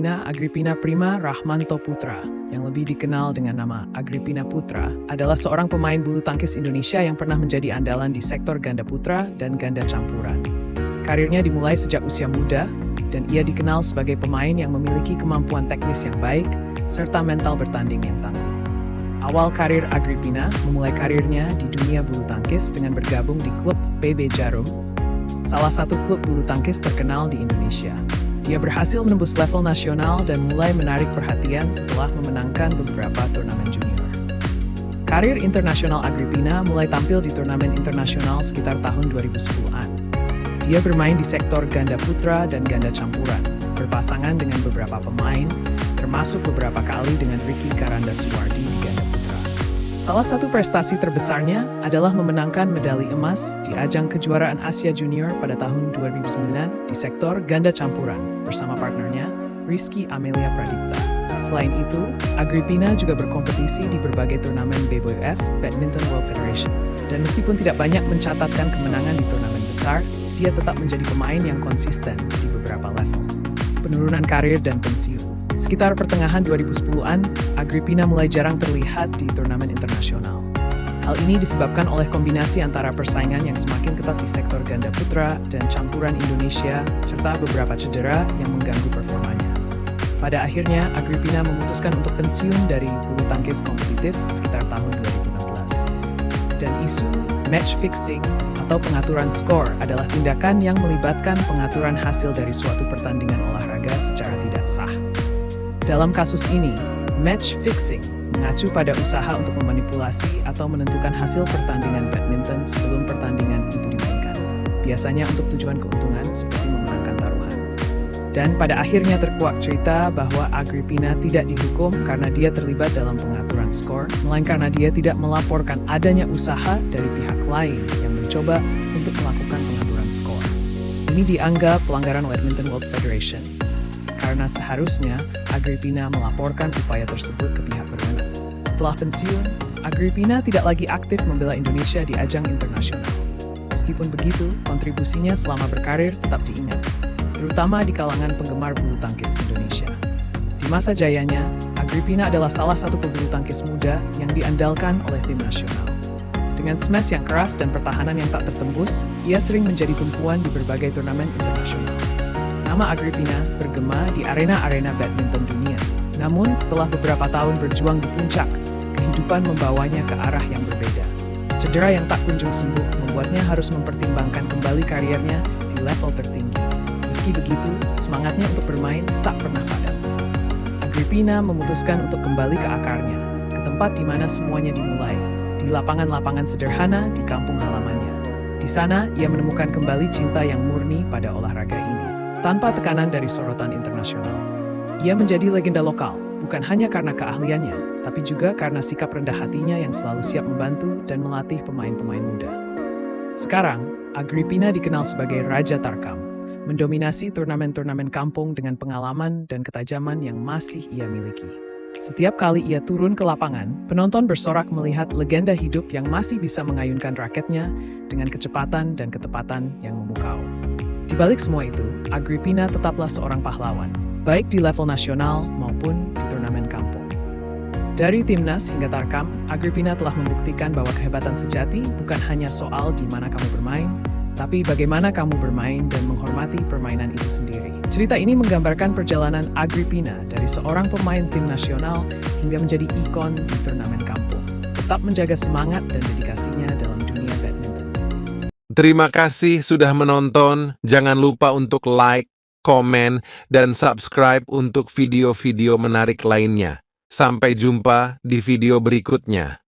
Agrippina Prima Rahmanto Putra, yang lebih dikenal dengan nama Agrippina Putra, adalah seorang pemain bulu tangkis Indonesia yang pernah menjadi andalan di sektor ganda putra dan ganda campuran. Karirnya dimulai sejak usia muda, dan ia dikenal sebagai pemain yang memiliki kemampuan teknis yang baik, serta mental bertanding yang tangguh. Awal karir Agrippina memulai karirnya di dunia bulu tangkis dengan bergabung di klub PB Jarum, salah satu klub bulu tangkis terkenal di Indonesia. Dia berhasil menembus level nasional dan mulai menarik perhatian setelah memenangkan beberapa turnamen junior. Karir internasional Agrippina mulai tampil di turnamen internasional sekitar tahun 2010-an. Dia bermain di sektor ganda putra dan ganda campuran, berpasangan dengan beberapa pemain, termasuk beberapa kali dengan Ricky Karanda Suwardi di ganda putra. Salah satu prestasi terbesarnya adalah memenangkan medali emas di ajang kejuaraan Asia Junior pada tahun 2009 di sektor ganda campuran bersama partnernya Rizky Amelia Pradipta. Selain itu, Agrippina juga berkompetisi di berbagai turnamen BWF Badminton World Federation. Dan meskipun tidak banyak mencatatkan kemenangan di turnamen besar, dia tetap menjadi pemain yang konsisten di beberapa level. Penurunan karir dan pensiun. Sekitar pertengahan 2010-an, Agrippina mulai jarang terlihat di turnamen internasional. Hal ini disebabkan oleh kombinasi antara persaingan yang semakin ketat di sektor ganda putra dan campuran Indonesia, serta beberapa cedera yang mengganggu performanya. Pada akhirnya, Agrippina memutuskan untuk pensiun dari bulu tangkis kompetitif sekitar tahun 2016. Dan isu match fixing atau pengaturan skor adalah tindakan yang melibatkan pengaturan hasil dari suatu pertandingan olahraga secara tidak sah. Dalam kasus ini, match fixing mengacu pada usaha untuk memanipulasi atau menentukan hasil pertandingan badminton sebelum pertandingan itu dimainkan, biasanya untuk tujuan keuntungan seperti memenangkan taruhan. Dan pada akhirnya terkuak cerita bahwa Agrippina tidak dihukum karena dia terlibat dalam pengaturan skor, melainkan karena dia tidak melaporkan adanya usaha dari pihak lain yang mencoba untuk melakukan pengaturan skor. Ini dianggap pelanggaran Badminton World Federation, karena seharusnya Agrippina melaporkan upaya tersebut ke pihak berwenang. Setelah pensiun, Agrippina tidak lagi aktif membela Indonesia di ajang internasional. Meskipun begitu, kontribusinya selama berkarir tetap diingat, terutama di kalangan penggemar bulu tangkis Indonesia. Di masa jayanya, Agrippina adalah salah satu pebulu tangkis muda yang diandalkan oleh tim nasional. Dengan smash yang keras dan pertahanan yang tak tertembus, ia sering menjadi tumpuan di berbagai turnamen internasional. Nama Agrippina bergema di arena-arena badminton dunia. Namun, setelah beberapa tahun berjuang di puncak, kehidupan membawanya ke arah yang berbeda. Cedera yang tak kunjung sembuh membuatnya harus mempertimbangkan kembali karirnya di level tertinggi. Meski begitu, semangatnya untuk bermain tak pernah padam. Agrippina memutuskan untuk kembali ke akarnya, ke tempat di mana semuanya dimulai, di lapangan-lapangan sederhana di kampung halamannya. Di sana, ia menemukan kembali cinta yang murni pada olahraga ini, tanpa tekanan dari sorotan internasional. Ia menjadi legenda lokal, bukan hanya karena keahliannya, tapi juga karena sikap rendah hatinya yang selalu siap membantu dan melatih pemain-pemain muda. Sekarang, Agrippina dikenal sebagai Raja Tarkam, mendominasi turnamen-turnamen kampung dengan pengalaman dan ketajaman yang masih ia miliki. Setiap kali ia turun ke lapangan, penonton bersorak melihat legenda hidup yang masih bisa mengayunkan raketnya dengan kecepatan dan ketepatan yang memukau. Di balik semua itu, Agrippina tetaplah seorang pahlawan, baik di level nasional maupun di turnamen kampung. Dari timnas hingga Tarkam, Agrippina telah membuktikan bahwa kehebatan sejati bukan hanya soal di mana kamu bermain, tapi bagaimana kamu bermain dan menghormati permainan itu sendiri. Cerita ini menggambarkan perjalanan Agrippina dari seorang pemain tim nasional hingga menjadi ikon di turnamen kampung. Tetap menjaga semangat dan dedikasinya dalam dunia badminton. Terima kasih sudah menonton. Jangan lupa untuk like, komen, dan subscribe untuk video-video menarik lainnya. Sampai jumpa di video berikutnya.